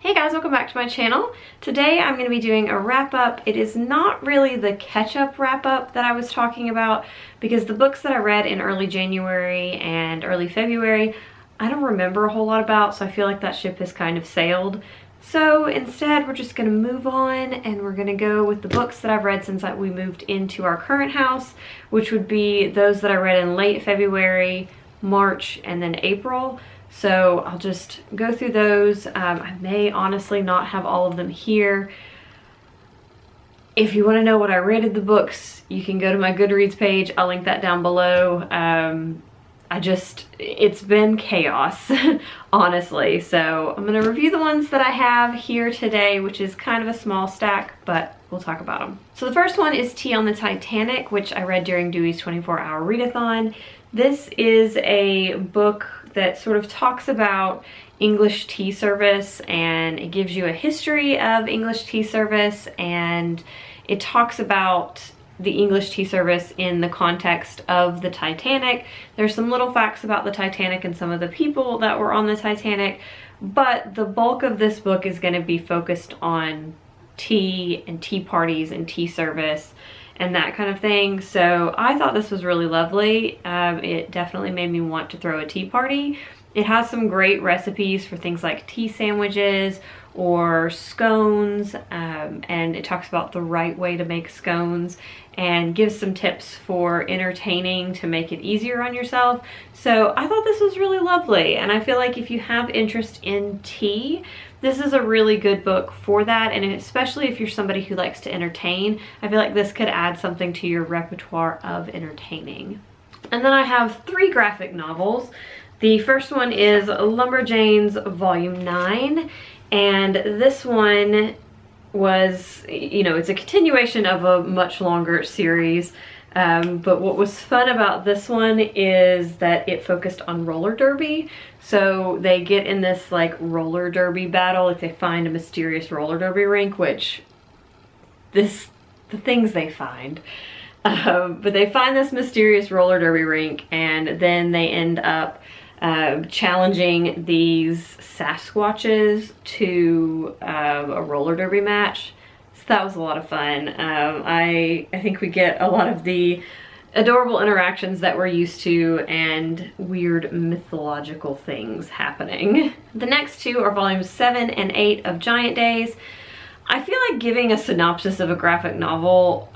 Hey guys, welcome back to my channel. Today I'm going to be doing a wrap-up. It is not really the catch-up wrap-up that I was talking about because the books that I read in early January and early February, I don't remember a whole lot about, so I feel like that ship has kind of sailed. So instead, we're just going to move on and we're going to go with the books that I've read since we moved into our current house, which would be those that I read in late February, March, and then April. So I'll just go through those. I may honestly not have all of them here. If you want to know what I rated the books, you can go to my Goodreads page. I'll link that down below. It's been chaos, honestly. So I'm going to review the ones that I have here today, which is kind of a small stack, but we'll talk about them. So the first one is Tea on the Titanic, which I read during Dewey's 24-hour readathon. This is a book that sort of talks about English tea service, and it gives you a history of English tea service, and it talks about the English tea service in the context of the Titanic. There's some little facts about the Titanic and some of the people that were on the Titanic, but the bulk of this book is going to be focused on tea and tea parties and tea service and that kind of thing. So I thought this was really lovely. It definitely made me want to throw a tea party. It has some great recipes for things like tea sandwiches or scones, and it talks about the right way to make scones and gives some tips for entertaining to make it easier on yourself. So I thought this was really lovely, and I feel like if you have interest in tea, this is a really good book for that, and especially if you're somebody who likes to entertain, I feel like this could add something to your repertoire of entertaining. And then I have 3 graphic novels. The first one is Lumberjanes Volume 9, and this one was, it's a continuation of a much longer series. But what was fun about this one is that it focused on roller derby. So they get in this like roller derby battle, like they find a mysterious roller derby rink, which the things they find. But they find this mysterious roller derby rink, and then they end up challenging these Sasquatches to a roller derby match. So that was a lot of fun. I think we get a lot of the adorable interactions that we're used to and weird mythological things happening. The next 2 are volumes 7 and 8 of Giant Days. I feel like giving a synopsis of a graphic novel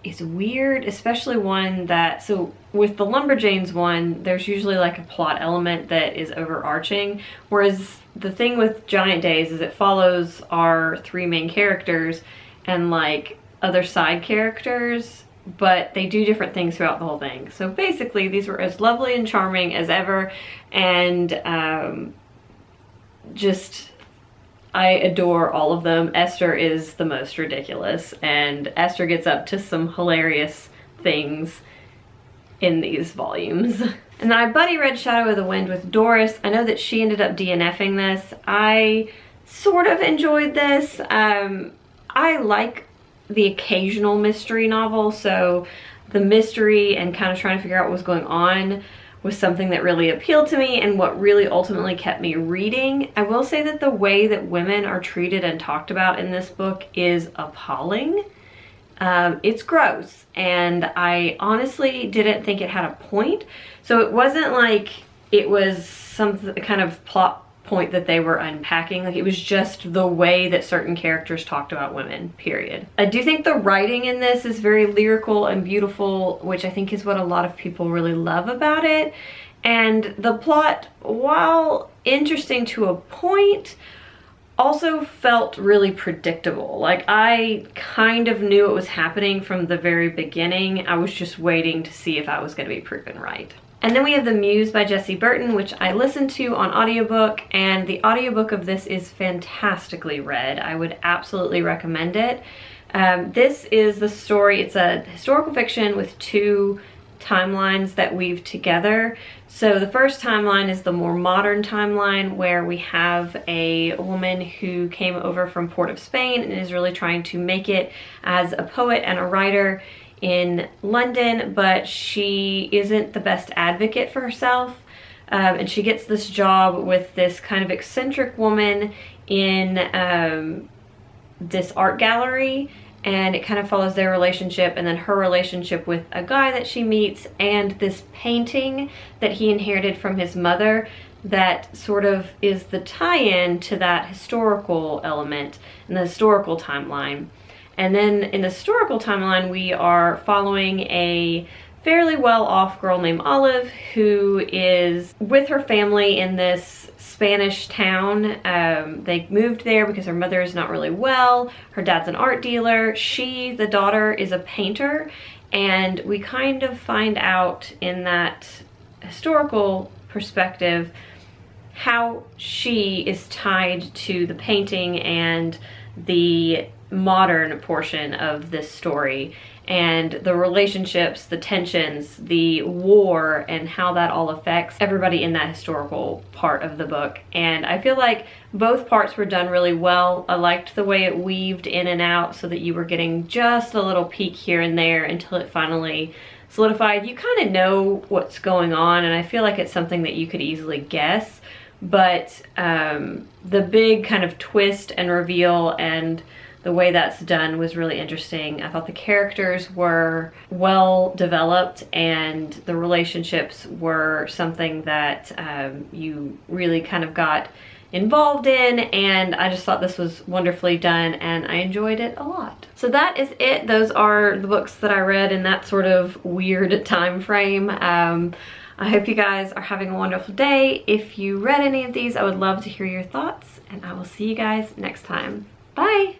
is weird, especially one that, so with the Lumberjanes one, there's usually like a plot element that is overarching, whereas the thing with Giant Days is it follows our 3 main characters and like other side characters, but they do different things throughout the whole thing. So basically these were as lovely and charming as ever, and I adore all of them. Esther is the most ridiculous, and Esther gets up to some hilarious things in these volumes. And then I buddy read Shadow of the Wind with Doris. I know that she ended up DNFing this. I sort of enjoyed this. I like the occasional mystery novel, so the mystery and kind of trying to figure out what was going on was something that really appealed to me and what really ultimately kept me reading. I will say that the way that women are treated and talked about in this book is appalling. It's gross, and I honestly didn't think it had a point. So it wasn't like it was some kind of plot point that they were unpacking. Like, it was just the way that certain characters talked about women, period. I do think the writing in this is very lyrical and beautiful, which I think is what a lot of people really love about it. And the plot, while interesting to a point, also felt really predictable. Like, I kind of knew it was happening from the very beginning. I was just waiting to see if I was going to be proven right. And then we have The Muse by Jessie Burton, which I listened to on audiobook, and the audiobook of this is fantastically read. I would absolutely recommend it. This is the story, it's a historical fiction with 2 timelines that weave together. So the first timeline is the more modern timeline, where we have a woman who came over from Port of Spain and is really trying to make it as a poet and a writer in London, but she isn't the best advocate for herself. and she gets this job with this kind of eccentric woman in this art gallery, and it kind of follows their relationship and then her relationship with a guy that she meets, and this painting that he inherited from his mother that sort of is the tie-in to that historical element in the historical timeline. And then in the historical timeline, we are following a fairly well-off girl named Olive who is with her family in this Spanish town. They moved there because her mother is not really well. Her dad's an art dealer. She, the daughter, is a painter. And we kind of find out in that historical perspective how she is tied to the painting and the modern portion of this story, and the relationships, the tensions, the war, and how that all affects everybody in that historical part of the book. And I feel like both parts were done really well. I liked the way it weaved in and out so that you were getting just a little peek here and there until it finally solidified. You kind of know what's going on, and I feel like it's something that you could easily guess, but the big kind of twist and reveal and the way that's done was really interesting. I thought the characters were well developed and the relationships were something that you really kind of got involved in, and I just thought this was wonderfully done and I enjoyed it a lot. So that is it. Those are the books that I read in that sort of weird time frame. I hope you guys are having a wonderful day. If you read any of these, I would love to hear your thoughts, and I will see you guys next time. Bye!